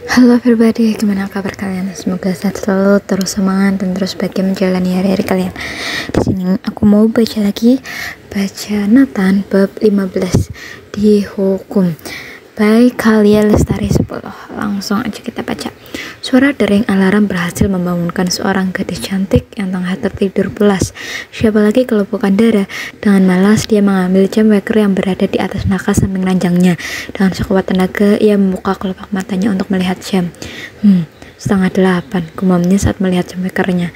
Halo everybody, gimana kabar kalian? Semoga sehat selalu, terus semangat dan terus bahagia menjalani hari-hari kalian. Di sini aku mau baca lagi, baca Nathan bab 15 dihukum. Baik kalian Lestari 10. Langsung aja kita baca. Suara dering alarm berhasil membangunkan seorang gadis cantik yang tengah tertidur pulas. Siapa lagi kalau bukan Dara? Dengan malas dia mengambil jam waker yang berada di atas nakas samping ranjangnya. Dengan sekuat tenaga ia membuka kelopak matanya untuk melihat jam. 7:30, gumamnya saat melihat jam wakernya.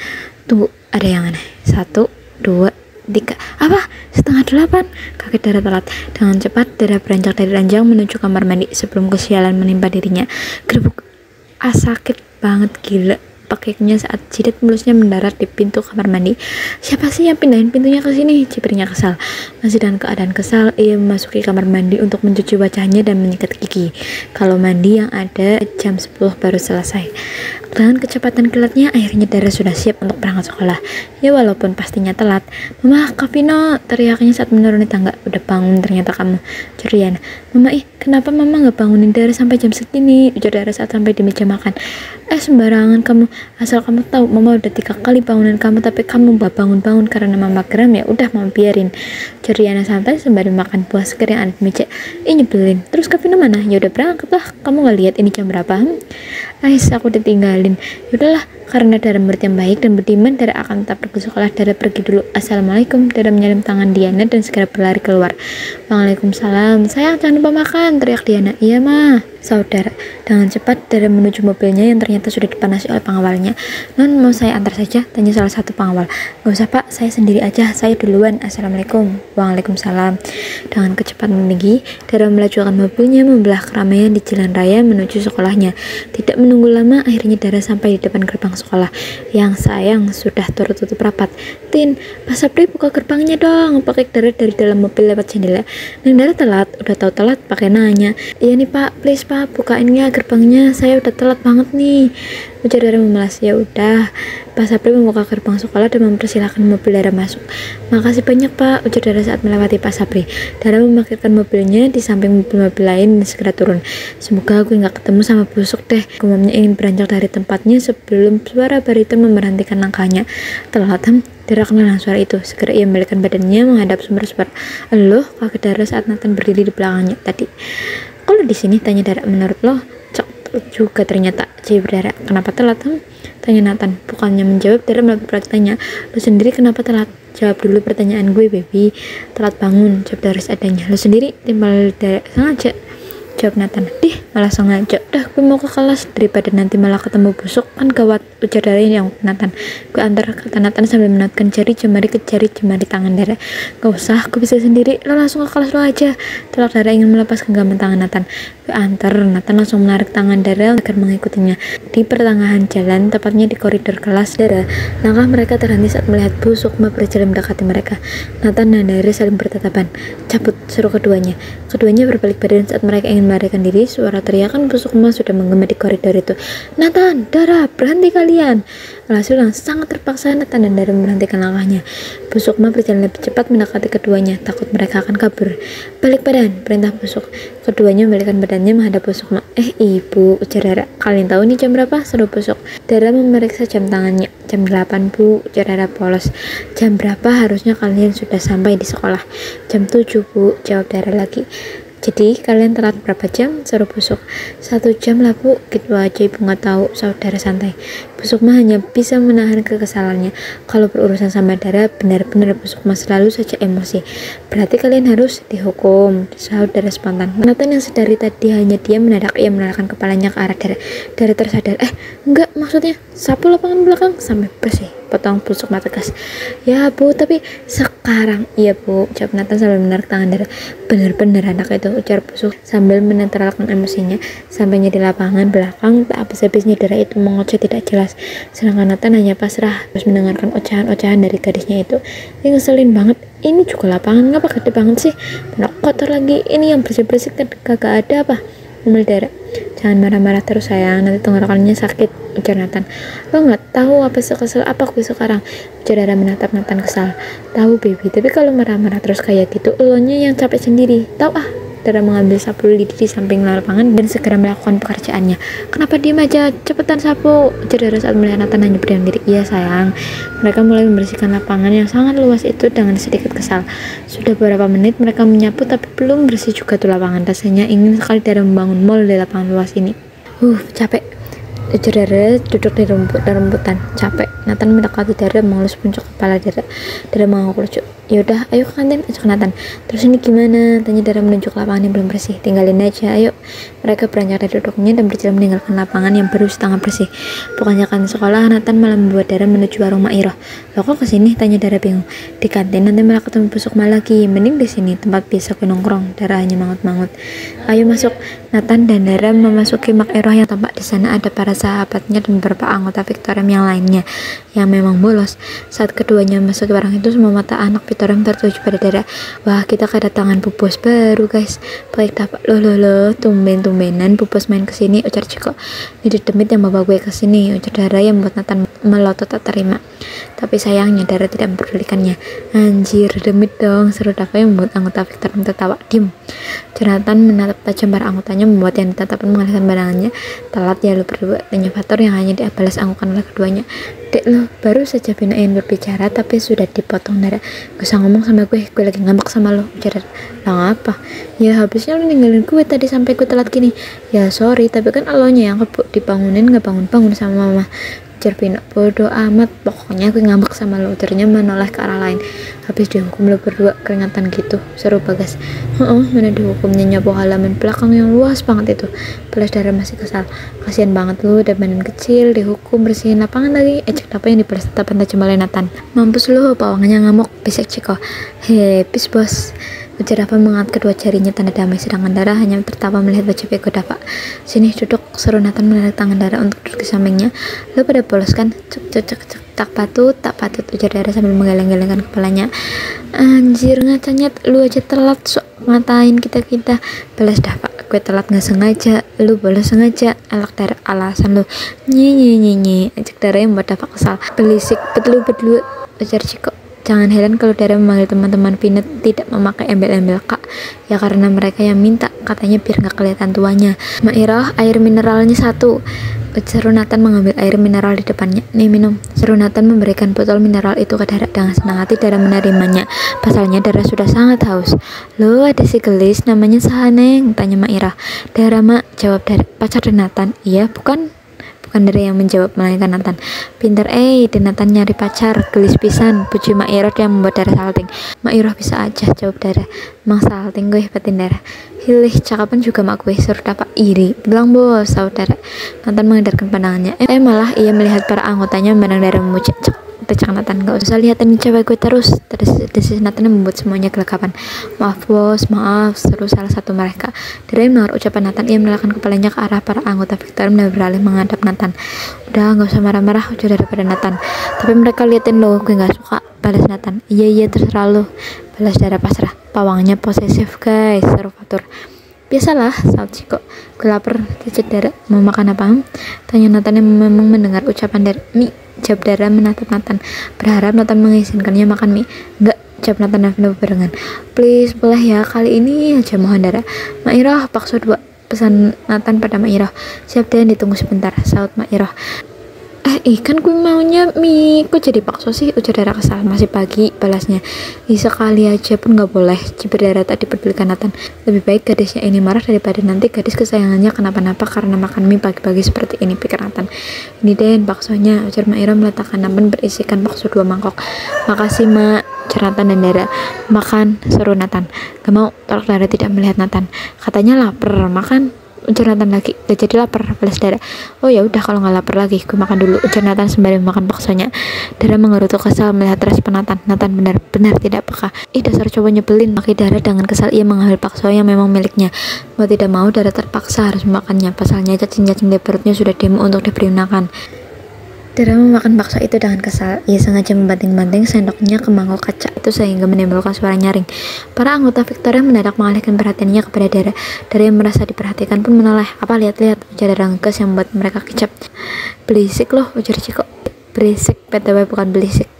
Tunggu, ada yang aneh. 1, 2, 3. Apa? 7:30? Kaget Dara telat. Dengan cepat Dara beranjak dari ranjang menuju kamar mandi sebelum kesialan menimpa dirinya. Gerbuk. Sakit banget, gila. Pakainya saat jidat mulusnya mendarat di pintu kamar mandi. Siapa sih yang pindahin pintunya ke sini? Cibirnya kesal. Masih dalam keadaan kesal, ia memasuki kamar mandi untuk mencuci wajahnya dan menyikat gigi. Kalau mandi yang ada jam 10 baru selesai. Dengan kecepatan kilatnya, akhirnya Dara sudah siap untuk berangkat sekolah. Ya walaupun pastinya telat. Mama, Kak Vino, teriaknya saat menuruni tangga. Udah bangun ternyata kamu, cerian. Mama, kenapa mama gak bangunin Dara sampai jam segini? Ujar Dara saat sampai di meja makan. Sembarangan kamu. Asal kamu tahu, mama udah 3 kali bangunin kamu tapi kamu gak bangun-bangun karena mama geram. Ya udah mama biarin, ceriana santai sembari makan buah segar yang ada di meja. Nyebelin. Terus Kak Vino mana? Ya udah berangkat lah. Kamu gak lihat ini jam berapa? Aku ditinggalin. Yaudahlah, karena Dara murid yang baik dan budiman, Dara akan tetap pergi sekolah. Dara pergi dulu. Assalamualaikum. Dara menyalip tangan Diana dan segera berlari keluar. Waalaikumsalam. Sayang, jangan lupa makan, teriak Diana. Iya mah, saudara. Dengan cepat Dara menuju mobilnya yang ternyata sudah dipanasi oleh pengawalnya. Non, mau saya antar saja? Tanya salah satu pengawal. Gak usah pak, saya sendiri aja, saya duluan. Assalamualaikum. Waalaikumsalam. Dengan kecepatan tinggi Dara melajukan mobilnya membelah keramaian di jalan raya menuju sekolahnya. Tidak menunggu lama, akhirnya Dara sampai di depan gerbang sekolah yang sayang sudah tertutup rapat. Tin, Pak Sapri buka gerbangnya dong, pakai Dara dari dalam mobil lewat jendela. Neng Dara telat, udah tahu telat pakai nanya. Iya nih pak, please pak, bukain ya gerbangnya, saya udah telat banget nih, ujar Dara memelas. Ya udah. Pak Sapri membuka gerbang sekolah dan mempersilahkan mobil Dara masuk. Makasih banyak pak, ujar Dara saat melewati Pak Sapri. Dara memarkirkan mobilnya di samping mobil-mobil lain dan segera turun. Semoga gue gak ketemu sama busuk deh. Gumamnya ingin beranjak dari tempatnya sebelum suara bariton memberhentikan langkahnya. Telat. Dara kenal suara itu. Segera ia membalikkan badannya menghadap sumber suara. Loh, kaget Dara saat Nathan berdiri di belakangnya tadi. Kalau di sini, tanya Dara. Menurut lo? Cok juga ternyata, cibir Dara. Kenapa telat? Tanya Nathan. Bukannya menjawab, Dara malah bertanya. Lo sendiri kenapa telat? Jawab dulu pertanyaan gue, baby. Telat bangun, jawab Dara seadanya. Lo sendiri? Timbal Dara. Sengaja, jawab Nathan. Malah sengaja. Dah, gue mau ke kelas daripada nanti malah ketemu busuk, kan gawat, ujar Dara yang Nathan. Gue antar, kata Nathan sambil menatkan jari jemari ke jari jemari tangan Dara. Gak usah, gue bisa sendiri, lo langsung ke kelas lo aja. Telak Dara ingin melepas genggaman tangan Nathan. Gue antar. Nathan langsung menarik tangan Dara agar mengikutinya. Di pertengahan jalan, tepatnya di koridor kelas Dara, langkah mereka terhenti saat melihat busuk berjalan mendekati mereka. Nathan dan Dara saling bertatapan. Cabut, seru keduanya. Keduanya berbalik badan saat mereka ingin melarikan diri. Suara teriakan busuk sudah menggema di koridor itu. Nathan, Dara, berhenti kalian. Alhasil yang sangat terpaksa, Nathan dan Dara memberhentikan langkahnya. Busuk berjalan lebih cepat mendekati keduanya, takut mereka akan kabur. Balik badan, perintah busuk. Keduanya membalikkan badannya menghadap busuk. Ibu, ujar Dara. Kalian tahu ini jam berapa? Seru busuk. Dara memeriksa jam tangannya. Jam 8 bu, ujar Dara polos. Jam berapa harusnya kalian sudah sampai di sekolah? Jam 7 bu, jawab Dara lagi. Jadi kalian telat berapa jam? Seru busuk. 1 jam lah bu, gitu aja ibu nggak tahu, saudara santai. Busuk hanya bisa menahan kekesalannya. Kalau berurusan sama Dara, benar-benar busuk selalu saja emosi. Berarti kalian harus dihukum, saudara spontan. Nathan yang sedari tadi hanya diam mendadak ia menarikkan kepalanya ke arah Dara. Dara tersadar, enggak, maksudnya sapu lapangan belakang sampai bersih. Potong busuk tegas. Ya bu, tapi sekarang. Iya bu, jawab Nathan sambil menarik tangan Dara. Bener-bener anak itu, ujar busuk sambil menetralkan emosinya. Sampainya di lapangan belakang, tak habis-habisnya Dara itu mengoceh tidak jelas. Sedangkan Nathan hanya pasrah terus mendengarkan ocehan-ocehan dari gadisnya itu. Ini ngeselin banget. Ini juga lapangan, ngapa gede banget sih? Benak kotor lagi. Ini yang bersih-bersih kan kagak ada apa? Ngomel Dara. Jangan marah-marah terus sayang, nanti tenggorokannya sakit, ujar Nathan. Lo gak tahu apa sekesel apa gue sekarang, ujar Dara menatap Nathan kesal. Tahu baby, tapi kalau marah-marah terus kayak gitu, lo nya yang capek sendiri. Tahu Dara mengambil sapu lidi di samping lapangan dan segera melakukan pekerjaannya. Kenapa diem aja? Cepetan sapu, ujar Dara saat melihat Nathan hanya berdiam diri. Iya sayang. Mereka mulai membersihkan lapangan yang sangat luas itu dengan sedikit kesal. Sudah beberapa menit mereka menyapu tapi belum bersih juga tuh lapangan. Rasanya ingin sekali Dara membangun mall di lapangan luas ini. Capek. Ujar Dara duduk di rumputan. Capek. Nathan mendekati Dara mengelus puncak kepala Dara. Dara mengangguk lucu. Yaudah, ayo ke kantin, ajak Nathan. Terus ini gimana? Tanya Dara menunjuk lapangan yang belum bersih. Tinggalin aja, ayo. Mereka beranjak dari duduknya dan berjalan meninggalkan lapangan yang baru setengah bersih. Bukannya kantin sekolah, Nathan malah membawa Dara menuju warung Mak Iroh. Loh kok kesini? Tanya Dara bingung. Di kantin nanti malah ketemu busuk lagi. Mending di sini, tempat biasa gue nongkrong. Dara hanya mangut-mangut. Ayo masuk. Nathan dan Dara memasuki Mak Iroh yang tampak di sana ada para sahabatnya dan beberapa anggota Victorium yang lainnya yang memang bolos. Saat keduanya masuk ke warung itu, semua mata anak Victorium tertuju pada Dara. Wah, kita kedatangan Bu Bos baru guys. Baik tapak. Loh, tumben-tumbenan Bu Bos main kesini, ujar Ciko. Ini demit yang bawa gue kesini, ujar Dara yang membuat Nathan melotot tak terima. Tapi sayangnya Dara tidak memperdulikannya. Anjir, demit dong, seru Dava yang membuat anggota Victorium tertawa. Diam. Nathan menatap tajam para anggotanya membuat yang ditatapkan mengalihkan pandangannya. Telat ya lu berdua, tanya Fatur yang hanya dibalas anggukan oleh keduanya. Dek lo, baru saja Bina ingin berbicara tapi sudah dipotong Dara. Gak usah ngomong sama gue lagi ngambek sama lo, ujar Dara. Lah apa? Ya habisnya lo ninggalin gue tadi sampai gue telat gini. Ya sorry, tapi kan elonya yang kebuk dibangunin gak bangun-bangun sama mama. Ujar Bina, bodoh amat, pokoknya gue ngambek sama lo, ujarnya menoleh ke arah lain. Habis dihukum lo berdua keringatan gitu, seru Bagas. Mana dihukumnya nyapu halaman belakang yang luas banget itu. Balas Dara masih kesal. Kasian banget lo, udah badan kecil, dihukum bersihin lapangan lagi. Ejek apa yang dibalas tatapan tajam oleh Nathan. Mampus lo, pawangnya ngamuk, bisik Ciko. Peace bos. Ujar Dava mengangkat kedua jarinya tanda damai, sedangkan Dara hanya tertawa melihat wajah bego Dava. Sini duduk, seru Nathan menarik tangan Dara untuk duduk di sampingnya. Lo pada polos kan? Cek. Tak patut, ujar Dara sambil menggeleng-gelengkan kepalanya. Anjir ngacanya, lu aja telat sok ngatain kita. Balas Dava. Gue telat gak sengaja, lu bolos sengaja. Alak Dara, alasan lu. Nye. Ajak Dara yang membuat Dava kesal. Belisik, berdua, ujar Ciko. Jangan heran kalau Dara memanggil teman-teman Pinet tidak memakai embel-embel kak. Ya karena mereka yang minta, katanya biar gak kelihatan tuanya. Mak Iroh, air mineralnya 1. Seru Nathan mengambil air mineral di depannya. Nih minum. Seru Nathan memberikan botol mineral itu ke Dara. Dengan senang hati Dara menerimanya. Pasalnya Dara sudah sangat haus. Lo ada si gelis namanya Sahaneng, tanya Mak Iroh. Dara mak, jawab Dara. Pacar Nathan? Iya, bukan Dara yang menjawab, melainkan Nathan. Pinter dan Nathan nyari pacar, gelis pisan, puji Mak Iroh yang membuat Dara salting. Mak Iroh bisa aja, jawab Dara. Mang salting gue, batin Dara. Hilih, cakapan juga mak gue, suruh dapat iri. Bilang bos, saudara. Nathan mengedarkan pandangannya. Malah ia melihat para anggotanya memandang Dara memuji. Pecah Nathan, gak usah liatin cewek gue terus. Desis Nathan yang membuat semuanya gelagapan. Maaf bos, maaf, seru salah satu mereka. Dari mendengar ucapan Nathan, ia menolakkan kepalanya ke arah para anggota Victorium dan beralih menghadap Nathan. Udah, gak usah marah-marah, ujar daripada Nathan. Tapi mereka liatin lo, gue gak suka, balas Nathan. Iya, terserah lo, balas Dara pasrah. Pawangnya posesif guys, seru Fatur. Biasalah, saut Ciko. Gue lapar, cicit Dara. Mau makan apa? Tanya Nathan yang memang mendengar ucapan Dara. Mie, jawab Dara menatap Nathan. Berharap Nathan mengizinkannya makan mie. Enggak, jawab Nathan dan Vino bebarengan. Please, boleh ya, kali ini aja mohon Dara. Mak Iroh, paksa 2, pesan Nathan pada Mak Iroh. Siap deh, ditunggu sebentar, saut Mak Iroh. Kan gue maunya mie, kok jadi paksa sih, ujar Dara kesal. Masih pagi, balasnya. Sekali aja pun gak boleh, cibir Dara tak dipedulikan Nathan. Lebih baik gadisnya ini marah daripada nanti gadis kesayangannya kenapa-napa karena makan mie pagi-pagi seperti ini, pikir Nathan. Ini deh baksonya, ujar Mak Iroh meletakkan nampan berisikan bakso 2 mangkok. Makasih mak, ujar Nathan dan Dara. Makan, seru Nathan. Gak mau, tolak Dara tidak melihat Nathan. Katanya lapar, makan. Ujar Nathan lagi, gak jadi lapar, balas Dara. Oh ya udah kalau nggak lapar lagi, gue makan dulu, ujar Nathan sembari makan baksonya. Dara mengerutu kesal melihat respon Nathan. Nathan benar-benar tidak peka. Dasar cowok nyebelin, maki Dara dengan kesal ia mengambil bakso yang memang miliknya. Mau tidak mau Dara terpaksa harus memakannya. Pasalnya cacing-cacing di perutnya sudah demo untuk diberi makan. Dara memakan bakso itu dengan kesal. Ia sengaja membanting-banting sendoknya ke mangkok kaca itu sehingga menimbulkan suara nyaring. Para anggota Victorium mendadak mengalihkan perhatiannya kepada Dara. Dara yang merasa diperhatikan pun menoleh. Apa lihat-lihat, ujar Dara ngegas yang membuat mereka kicap. Berisik loh, ujar Ciko. berisik, btw bukan belisik.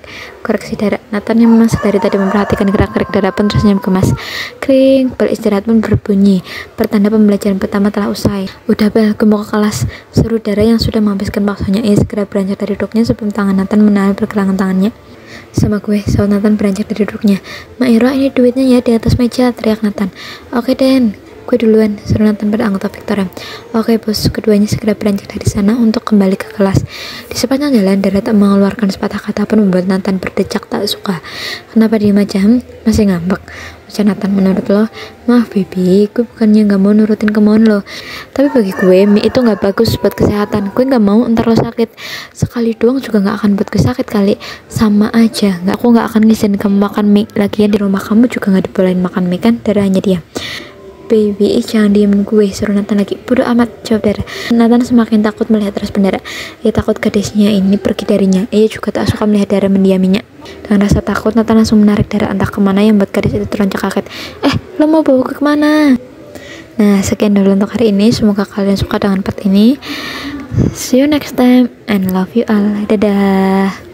Koreksi Dara. Nathan yang memang sedari tadi memperhatikan gerak-gerik Dara pun terus gemas. Kring, bel istirahat pun berbunyi. Pertanda pembelajaran pertama telah usai. Udah Bel, gue mau ke kelas. Seru Dara yang sudah menghabiskan waktunya. Ia segera beranjak dari duduknya sebelum tangan Nathan menahan pergelangan tangannya. Sama gue, saut Nathan beranjak dari duduknya. Mak Ira, ini duitnya ya di atas meja, teriak Nathan. Oke Den, gue duluan, seru Nathan pada anggota Victoria. Oke bos, keduanya segera beranjak dari sana untuk kembali ke kelas. Di sepanjang jalan, Dara tak mengeluarkan sepatah kata pun membuat Nathan berdecak tak suka. Kenapa dia macam masih ngambek? Ucap Nathan, menurut lo? Maaf baby, gue bukannya gak mau nurutin kemauan lo, tapi bagi gue mie itu gak bagus buat kesehatan. Gue gak mau ntar lo sakit. Sekali doang juga gak akan buat gue sakit kali. Sama aja, aku gak akan ngizinin kamu makan mie. Lagian di rumah kamu juga gak dibolehin makan mie kan? Dara hanya diam. Baby, jangan diemin gue, suruh Nathan lagi. Bodoh amat, jawab Dara. Nathan semakin takut melihat terus Dara. Ia takut gadisnya ini pergi darinya. Ia juga tak suka melihat Dara mendiaminya. Dengan rasa takut, Nathan langsung menarik Dara entah kemana yang membuat gadis itu teronjak kaget. Lo mau bawa ke kemana? Nah, sekian dulu untuk hari ini. Semoga kalian suka dengan part ini. See you next time and love you all. Dadah.